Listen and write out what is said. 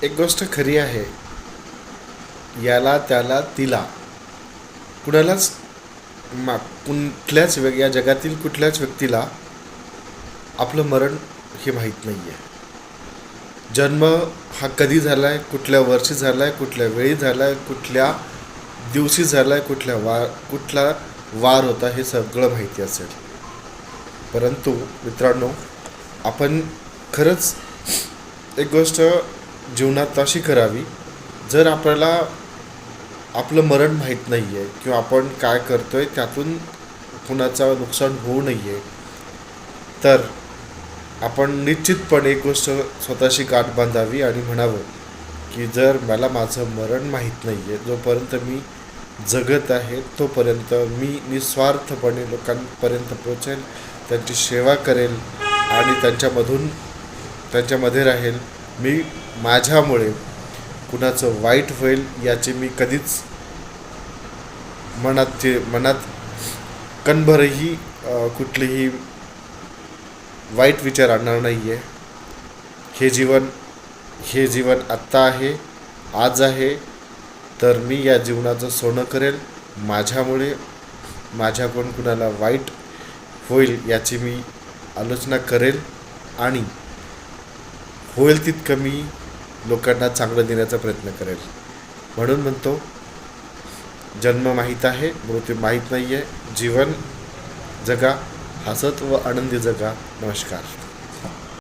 एक गोष्ट खरी आहे, याला त्याला तिला कुणालाच कुठल्याच या जगातील कुठल्याच व्यक्तीला आपलं मरण हे माहीत नाही आहे. जन्म हा कधी झाला आहे, कुठल्या वर्षी झाला आहे, कुठल्या वेळी झाला आहे, कुठल्या दिवशी झाला आहे, कुठला वार होता, हे सगळं माहिती असेल. परंतु मित्रांनो, आपण खरंच एक गोष्ट जीवनात अशी करावी, जर आपल्याला आपलं मरण माहीत नाही आहे किंवा आपण काय करतो आहे त्यातून कुणाचं नुकसान होऊ नये, तर आपण निश्चितपणे एक गोष्ट स्वतःशी गाठ बांधावी आणि म्हणावं की जर मला माझं मरण माहीत नाही आहे, जोपर्यंत मी जगत आहे तोपर्यंत मी निस्वार्थपणे लोकांपर्यंत पोचेल, त्यांची सेवा करेल आणि त्यांच्यामध्ये राहील. मी माझ्यामुळे कुणाचं वाईट होईल याची मी कधीच मनात कणभरही कुठलीही वाईट विचार आणणार नाही आहे. हे जीवन आत्ता आहे, आज आहे, तर मी या जीवनाचं सोनं करेल. माझ्याकडून कुणाला वाईट होईल याची मी आलोचना करेल आणि होईल तितकं मी लोकांना चांगलं देण्याचा प्रयत्न करेल. म्हणून म्हणतो, जन्म माहीत आहे, मृत्यू माहीत नाही आहे. जीवन जगा, हसत व आनंदी जगा. नमस्कार.